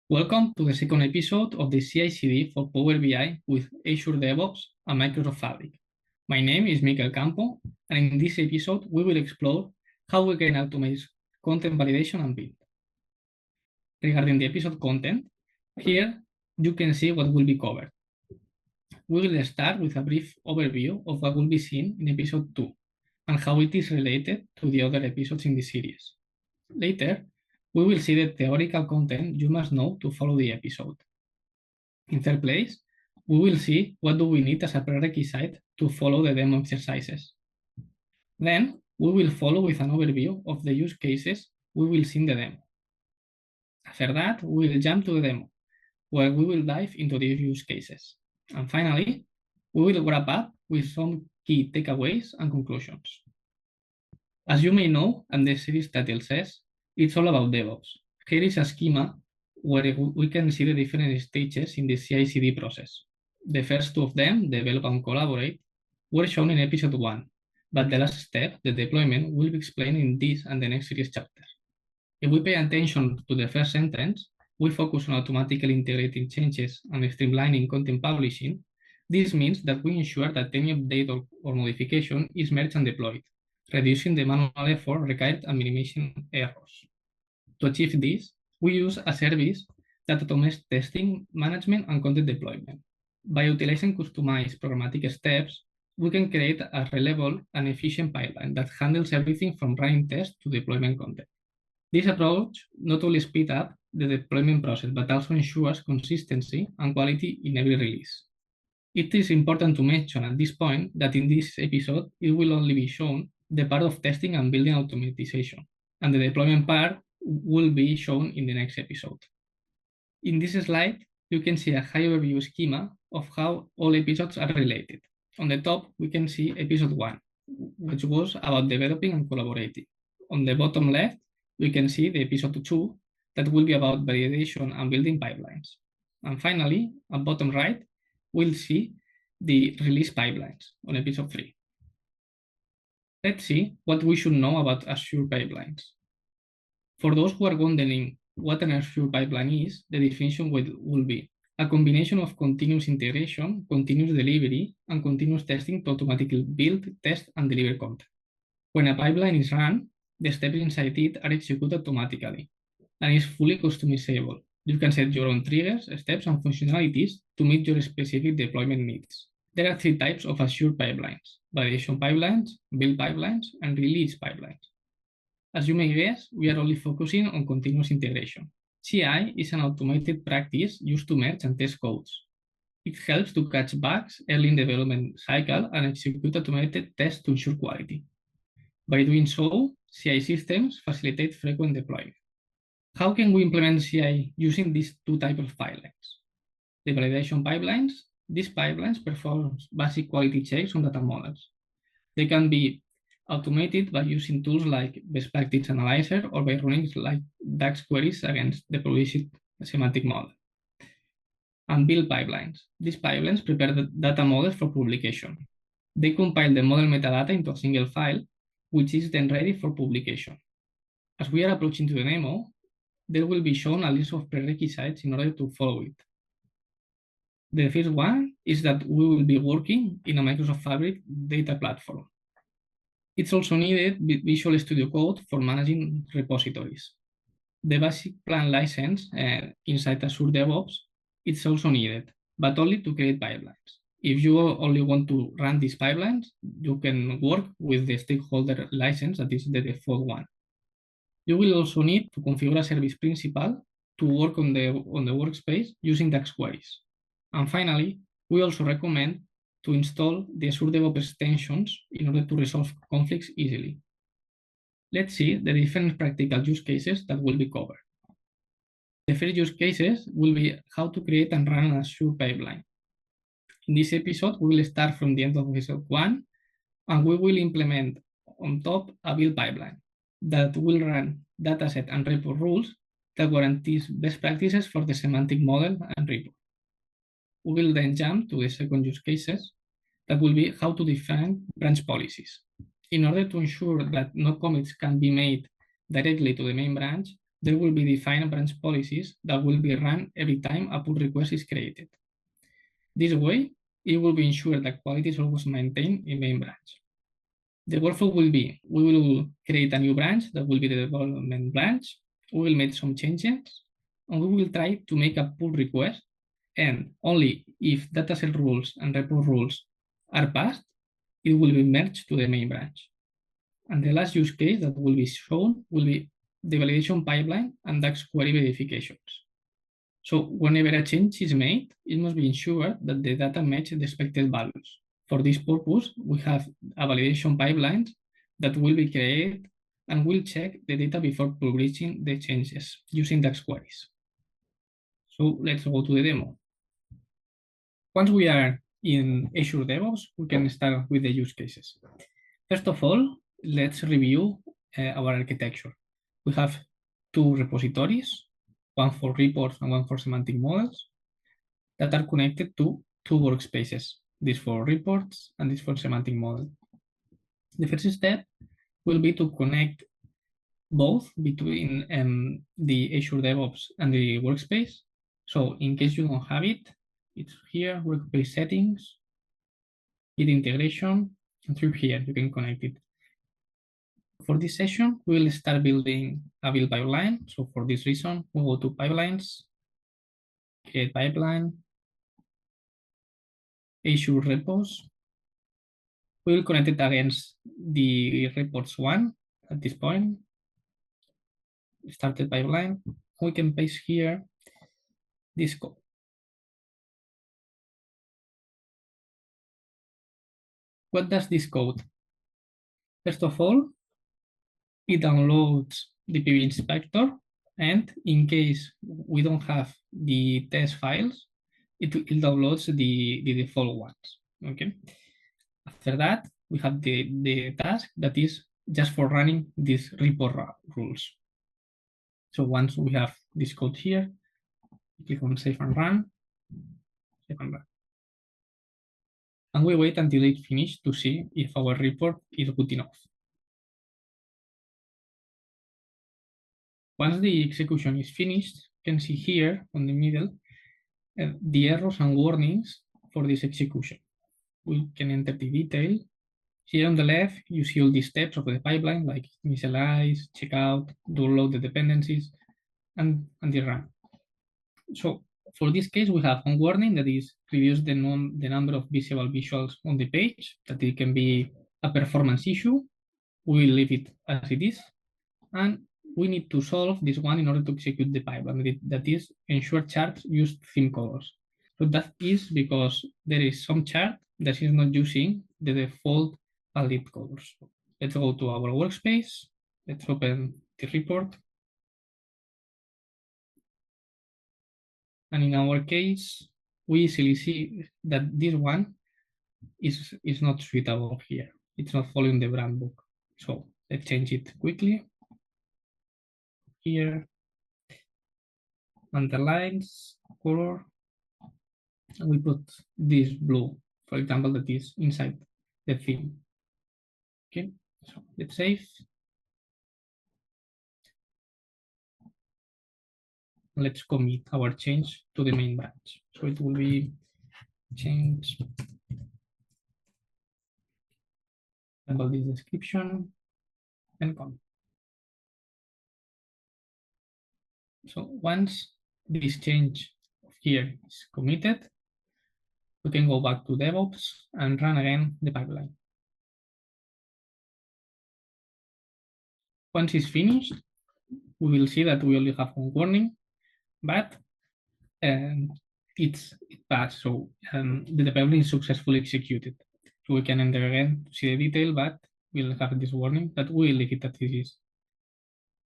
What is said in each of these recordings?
Welcome to the second episode of the CI/CD for Power BI with Azure DevOps and Microsoft Fabric. My name is Mikel Campo, and in this episode, we will explore how we can automate content validation and build. Regarding the episode content, here you can see what will be covered. We will start with a brief overview of what will be seen in episode 2 and how it is related to the other episodes in the series. Later, we will see the theoretical content you must know to follow the episode. In third place, we will see what do we need as a prerequisite to follow the demo exercises. Then, we will follow with an overview of the use cases we will see in the demo. After that, we will jump to the demo, where we will dive into these use cases. And finally, we will wrap up with some key takeaways and conclusions. As you may know, and the series title says, it's all about DevOps. Here is a schema where we can see the different stages in the CI/CD process. The first two of them, develop and collaborate, were shown in episode 1, but the last step, the deployment, will be explained in this and the next series chapter. If we pay attention to the first sentence, we focus on automatically integrating changes and streamlining content publishing. This means that we ensure that any update or modification is merged and deployed, reducing the manual effort required and minimizing errors. To achieve this, we use a service that automates testing, management, and content deployment. By utilizing customized programmatic steps, we can create a reliable and efficient pipeline that handles everything from running tests to deployment content. This approach not only speeds up the deployment process, but also ensures consistency and quality in every release. It is important to mention at this point that in this episode, it will only be shown the part of testing and building automatization, and the deployment part will be shown in the next episode. In this slide, you can see a high overview schema of how all episodes are related. On the top, we can see episode 1, which was about developing and collaborating. On the bottom left, we can see the episode 2, that will be about validation and building pipelines. And finally, at bottom right, we'll see the release pipelines on episode 3. Let's see what we should know about Azure Pipelines. For those who are wondering what an Azure pipeline is, the definition will be a combination of continuous integration, continuous delivery, and continuous testing to automatically build, test, and deliver content. When a pipeline is run, the steps inside it are executed automatically and is fully customizable. You can set your own triggers, steps, and functionalities to meet your specific deployment needs. There are 3 types of Azure pipelines: validation pipelines, build pipelines, and release pipelines. As you may guess, we are only focusing on continuous integration. CI is an automated practice used to merge and test codes. It helps to catch bugs early in the development cycle and execute automated tests to ensure quality. By doing so, CI systems facilitate frequent deployment. How can we implement CI using these 2 types of pipelines? The validation pipelines. These pipelines perform basic quality checks on data models. They can be automated by using tools like Best Practice Analyzer or by running like DAX queries against the published semantic model. And build pipelines. These pipelines prepare the data models for publication. They compile the model metadata into a single file, which is then ready for publication. As we are approaching to the demo, there will be shown a list of prerequisites in order to follow it. The first one is that we will be working in a Microsoft Fabric data platform. It's also needed Visual Studio Code for managing repositories. The basic plan license inside Azure DevOps is also needed, but only to create pipelines. If you only want to run these pipelines, you can work with the stakeholder license, that is the default one. You will also need to configure a service principal to work on the workspace using DAX queries. And finally, we also recommend to install the Azure DevOps extensions in order to resolve conflicts easily. Let's see the different practical use cases that will be covered. The first use cases will be how to create and run an Azure pipeline. In this episode, we will start from the end of episode 1, and we will implement on top a build pipeline that will run dataset and report rules that guarantees best practices for the semantic model and report. We will then jump to the second use cases that will be how to define branch policies. In order to ensure that no commits can be made directly to the main branch, there will be defined branch policies that will be run every time a pull request is created. This way, it will be ensured that quality is always maintained in main branch. The workflow will be, we will create a new branch that will be the development branch. We will make some changes, and we will try to make a pull request, and only if dataset rules and repo rules are passed, it will be merged to the main branch. And the last use case that will be shown will be the validation pipeline and DAX query verifications. So whenever a change is made, it must be ensured that the data matches the expected values. For this purpose, we have a validation pipeline that will be created and will check the data before publishing the changes using DAX queries. So let's go to the demo. Once we are in Azure DevOps, we can start with the use cases. First of all, let's review our architecture. We have two repositories, one for reports and one for semantic models, that are connected to two workspaces, this for reports and this for semantic model. The first step will be to connect both between the Azure DevOps and the workspace. So in case you don't have it, it's here, workspace settings, Git integration, and through here you can connect it. For this session, we will start building a build pipeline. So for this reason, we go to pipelines, create pipeline, Azure repos. We will connect it against the reports one at this point. Start the pipeline. We can paste here this code. What does this code? First of all, it downloads the PV inspector, and in case we don't have the test files, it downloads the default ones. Okay. After that, we have the task that is just for running these report rules. So once we have this code here, click on save and run, and we wait until it finishes to see if our report is good enough. Once the execution is finished, you can see here on the middle the errors and warnings for this execution. We can enter the detail. Here on the left, you see all the steps of the pipeline, like initialize, checkout, download the dependencies, and the run. So for this case, we have one warning that is reduce the number of visible visuals on the page, that it can be a performance issue. We will leave it as it is. And we need to solve this one in order to execute the pipeline, that is ensure charts use theme colors. So that is because there is some chart that is not using the default palette colors. Let's go to our workspace. Let's open the report. And in our case, we easily see that this one is not suitable here. It's not following the brand book. So let's change it quickly. Here, underlines, color, and we put this blue, for example, that is inside the theme. Okay, so let's save. Let's commit our change to the main branch. So it will be change about this description and commit. So once this change here is committed, we can go back to DevOps and run again the pipeline. Once it's finished, we will see that we only have one warning, but it passed. So the pipeline is successfully executed. So we can enter again to see the detail, but we'll have this warning, but we will leave it as it is.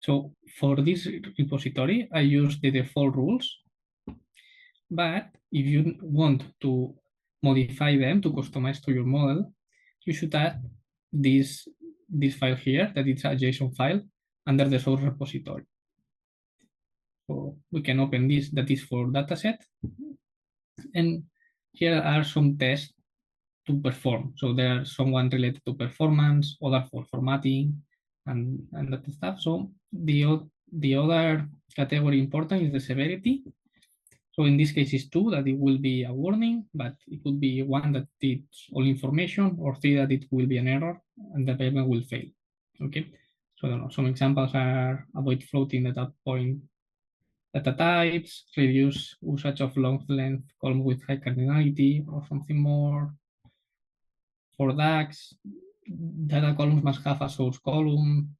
So for this repository, I use the default rules, but if you want to modify them to customize to your model, you should add this file here, that it's a JSON file under the source repository. So we can open this, that is for dataset. And here are some tests to perform. So there are some one related to performance, other for formatting, and that stuff. So The other category important is the severity. So in this case, it's 2 that it will be a warning, but it could be 1 that it's all information, or 3 that it will be an error and the payment will fail. Okay. So I don't know. Some examples are avoid floating data point data types, reduce usage of long length column with high cardinality, or something more. For DAX, data columns must have a source column.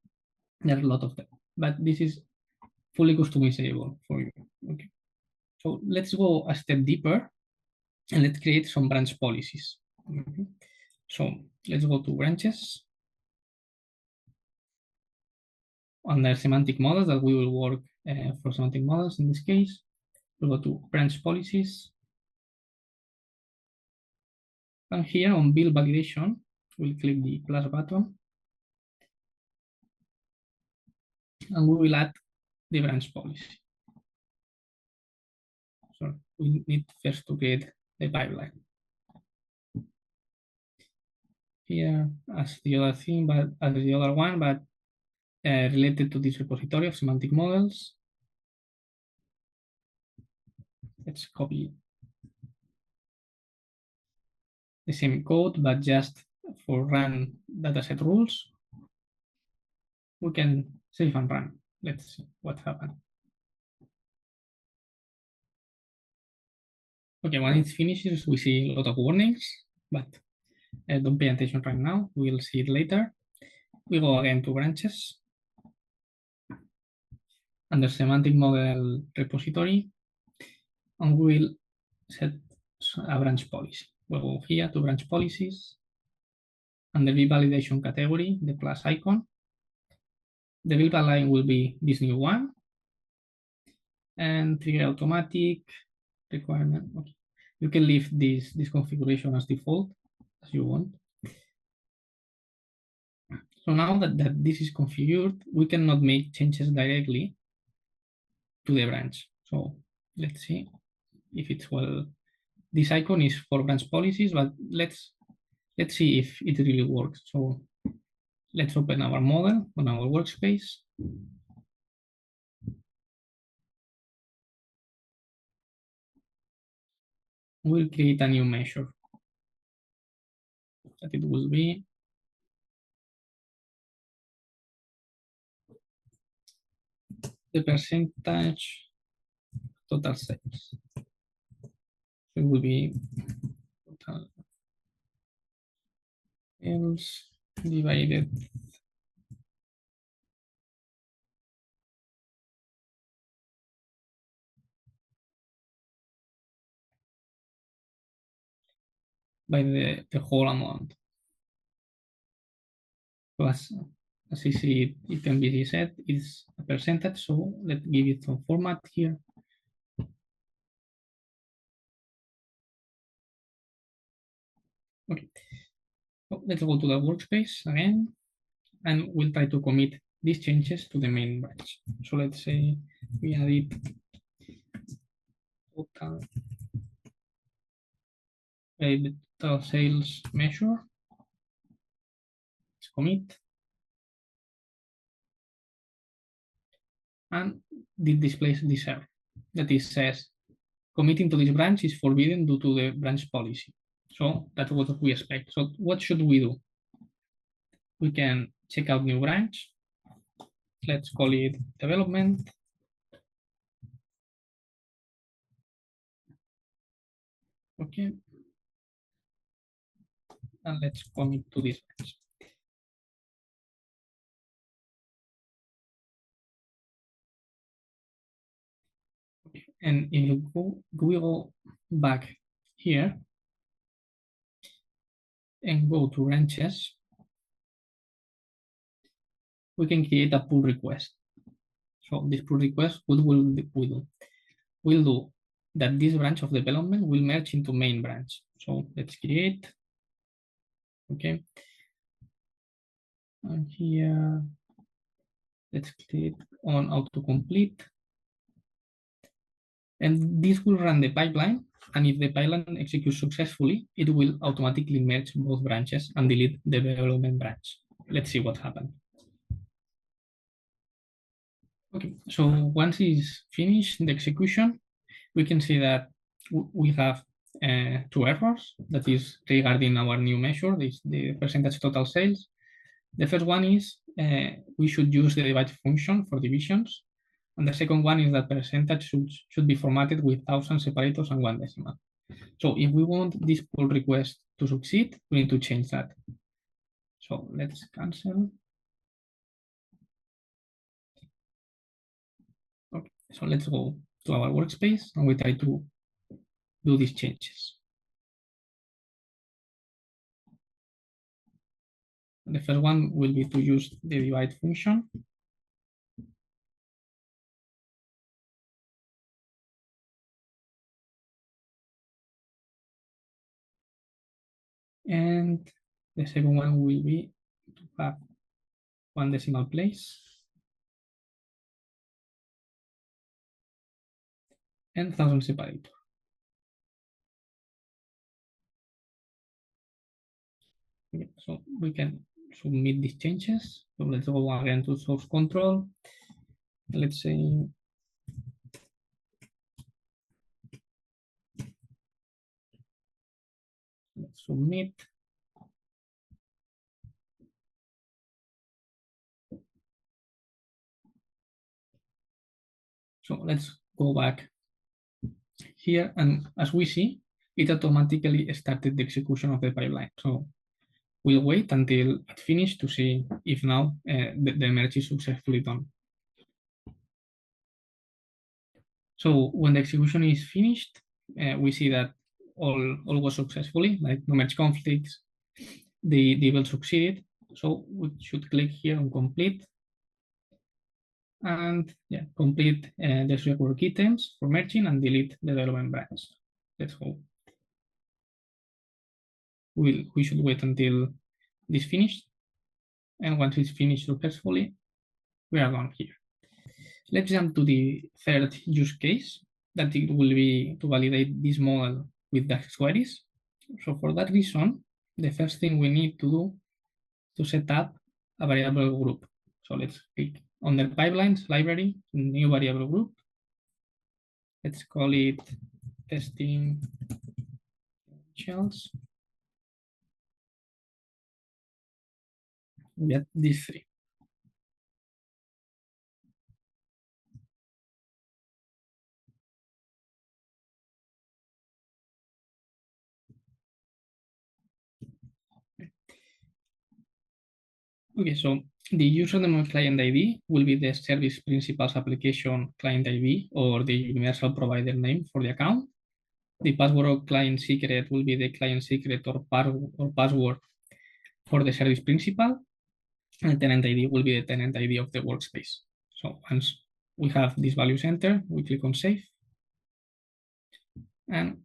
There are a lot of them, but this is fully customizable for you. Okay. So let's go a step deeper and let's create some branch policies. Okay. So let's go to branches. Under semantic models that we will work for semantic models in this case, we'll go to branch policies. And here on build validation, we'll click the plus button and we will add the branch policy. So we need first to create the pipeline. Here as the other thing, but as the other one, but related to this repository of semantic models. Let's copy the same code, but just for run dataset rules. We can save and run. Let's see what happened. Okay, when it finishes, we see a lot of warnings, but don't pay attention right now. We'll see it later. We go again to branches. Under semantic model repository, and we'll set a branch policy. We'll go here to branch policies. Under the validation category, the plus icon. The build line will be this new one. And trigger automatic requirement. Okay. You can leave this configuration as default as you want. So now that this is configured, we cannot make changes directly to the branch. So let's see if it's well. This icon is for branch policies, but let's see if it really works. So let's open our model on our workspace. We'll create a new measure that it will be the percentage total sales. It will be total sales divided by the whole amount. So as you see, it can be set, it's a percentage. So let's give it some format here. Okay, so let's go to the workspace again, and we'll try to commit these changes to the main branch. So let's say we added total, the total sales measure. Let's commit. And it displays this error that it says committing to this branch is forbidden due to the branch policy. So that's what we expect. So what should we do? We can check out new branch. Let's call it development. Okay. And let's commit to this branch. Okay. And if we go back here and go to branches, we can create a pull request. So this pull request will do that this branch of development will merge into main branch. So let's create. Okay. And here, let's click on autocomplete. And this will run the pipeline. And if the pipeline executes successfully, it will automatically merge both branches and delete the development branch. Let's see what happened. Okay, so once it's finished the execution, we can see that we have two errors that is regarding our new measure, this the percentage total sales. The first one is we should use the divide function for divisions. And the second one is that percentage should be formatted with 1,000 separators and one decimal. So if we want this pull request to succeed, we need to change that. So let's cancel. Okay, so let's go to our workspace and we try to do these changes. The first one will be to use the divide function. And the second one will be to have one decimal place and 1,000 separator. Okay, so we can submit these changes. So let's go again to source control. Let's say let's submit. So let's go back here, and as we see, it automatically started the execution of the pipeline. So we'll wait until it finished to see if now the merge is successfully done. So when the execution is finished, we see that all was successfully, like no merge conflicts, the event succeeded. So we should click here on complete and yeah, complete the required items for merging and delete the development branch. Let's go. We should wait until this finished. And once it's finished successfully, we are done here. Let's jump to the third use case, that it will be to validate this model with DAX queries. So for that reason, the first thing we need to do to set up a variable group. So let's click on the pipelines library, new variable group. Let's call it testing credentials. We get these three. Okay, so the username client ID will be the service principal's application client ID or the universal provider name for the account. The password or client secret will be the client secret or password for the service principal. And tenant ID will be the tenant ID of the workspace. So once we have these values entered, we click on save and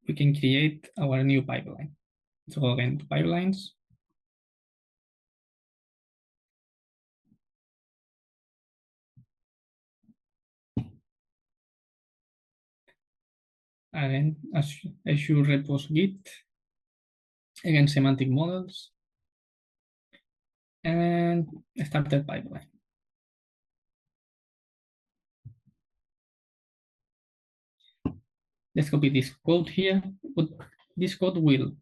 we can create our new pipeline. Let's go again to pipelines. Again, Azure repos Git, again, semantic models, and started pipeline. Let's copy this code here. But this code will,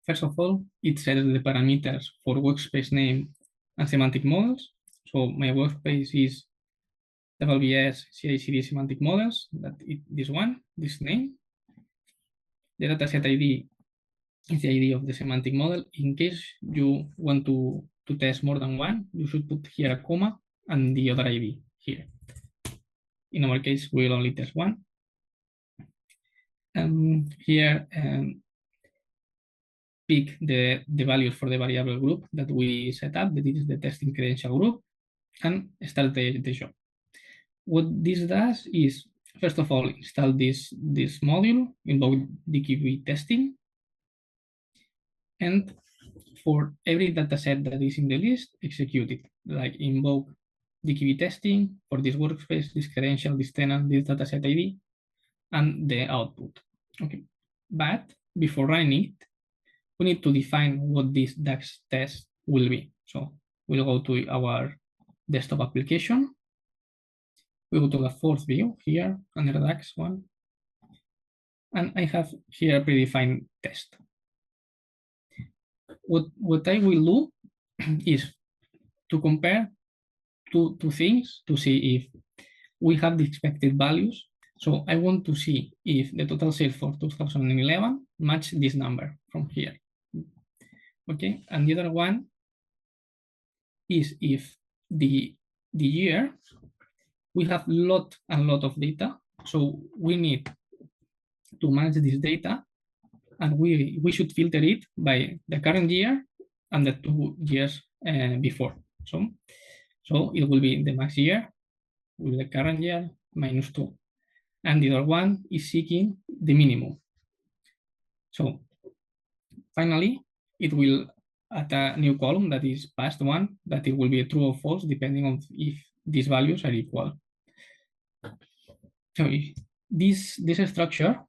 first of all, it sets the parameters for workspace name and semantic models. So my workspace is WBS CI/CD semantic models, this one, this name. The dataset ID is the ID of the semantic model. In case you want to test more than one, you should put here a comma and the other ID here. In our case, we'll only test one. Here, pick the values for the variable group that we set up, that is the testing credential group, and start the job. What this does is, first of all, install this module, invoke DQB testing, and for every dataset that is in the list, execute it, like invoke DQB testing for this workspace, this credential, this tenant, this dataset ID, and the output. Okay, but before running it, we need to define what this DAX test will be. So we'll go to our desktop application. We go to the fourth view here under the DAX one. And I have here a predefined test. What I will do is to compare two things to see if we have the expected values. So I want to see if the total sales for 2011 match this number from here. Okay, and the other one is if the year, we have lot of data, so we need to manage this data, and we should filter it by the current year and the 2 years before. So it will be the max year with the current year minus 2, and the other one is seeking the minimum. So finally, it will add a new column that is past one, that it will be a true or false depending on if these values are equal. So this structure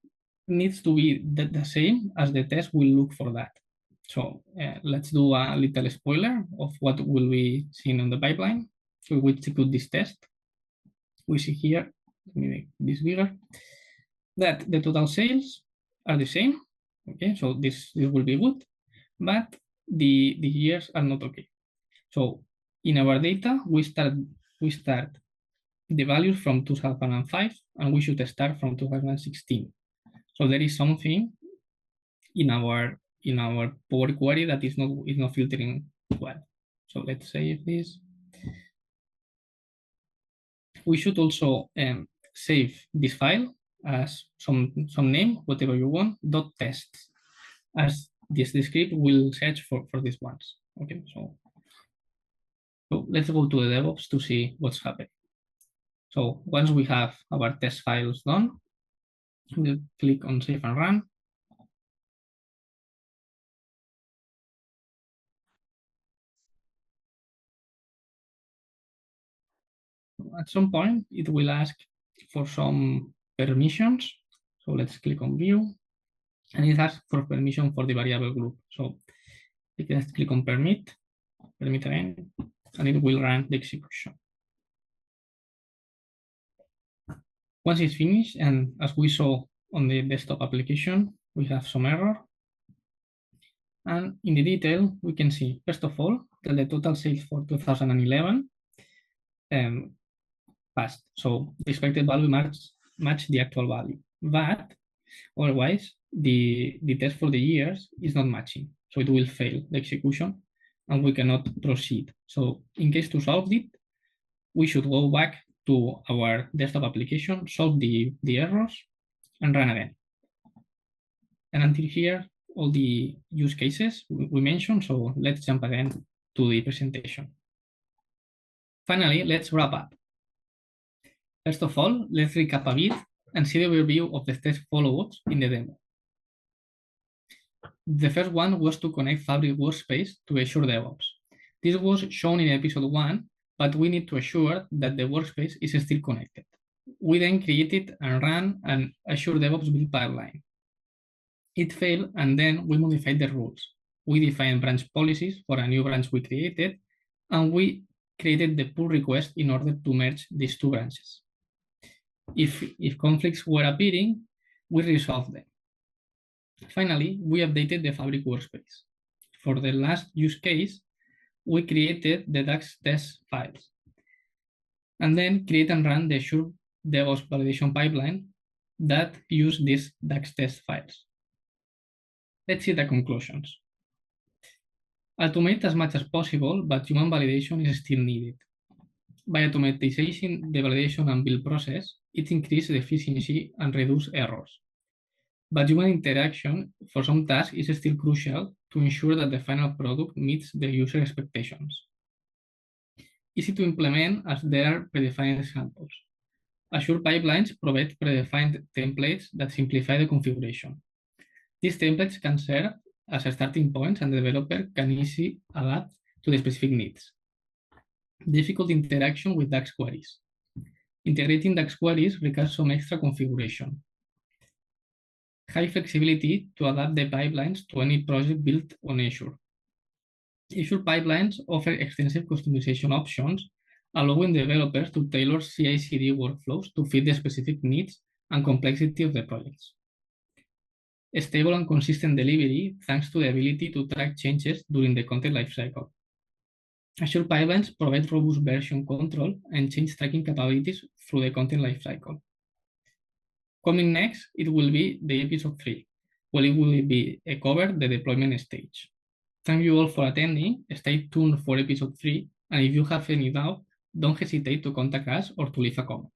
needs to be the same as the test will look for that. So let's do a little spoiler of what will be seen on the pipeline. So we execute this test. We see here, let me make this bigger, that the total sales are the same. Okay, so this will be good, but the years are not okay. So in our data, we start the values from 2005, and we should start from 2016. So there is something in our Power Query that is not filtering well. So let's save this. We should also save this file as some name, whatever you want, .tests, as this script will search for these ones. Okay, so let's go to the DevOps to see what's happening. So once we have our test files done, we'll click on Save and Run. At some point, it will ask for some permissions. So let's click on View, and it asks for permission for the variable group. So let's click on Permit again, and it will run the execution. Once it's finished, and as we saw on the desktop application, we have some error. And in the detail, we can see, first of all, that the total sales for 2011 passed. So the expected value match the actual value. But otherwise, the test for the years is not matching. So it will fail the execution, and we cannot proceed. So in case to solve it, we should go back to our desktop application, solve the errors, and run again. And until here, all the use cases we mentioned. So let's jump again to the presentation. Finally, let's wrap up. First of all, let's recap a bit and see the overview of the test follow-ups in the demo. The first one was to connect Fabric Workspace to Azure DevOps. This was shown in episode 1, but we need to assure that the workspace is still connected. We then created and ran an Azure DevOps build pipeline. It failed, and then we modified the rules. We defined branch policies for a new branch we created, and we created the pull request in order to merge these two branches. If conflicts were appearing, we resolved them. Finally, we updated the Fabric Workspace. For the last use case, we created the DAX test files, and then create and run the Azure DevOps validation pipeline that use these DAX test files. Let's see the conclusions. Automate as much as possible, but human validation is still needed. By automatizing the validation and build process, it increases the efficiency and reduces errors. But human interaction for some tasks is still crucial to ensure that the final product meets the user expectations. Easy to implement as there are predefined examples. Azure Pipelines provide predefined templates that simplify the configuration. These templates can serve as a starting point, and the developer can easily adapt to the specific needs. Difficult interaction with DAX queries. Integrating DAX queries requires some extra configuration. High flexibility to adapt the pipelines to any project built on Azure. Azure Pipelines offer extensive customization options allowing developers to tailor CI/CD workflows to fit the specific needs and complexity of the projects. Stable and consistent delivery thanks to the ability to track changes during the content lifecycle. Azure Pipelines provide robust version control and change tracking capabilities through the content lifecycle. Coming next, it will be the episode 3, where it will be covered the deployment stage. Thank you all for attending. Stay tuned for episode 3, and if you have any doubt, don't hesitate to contact us or to leave a comment.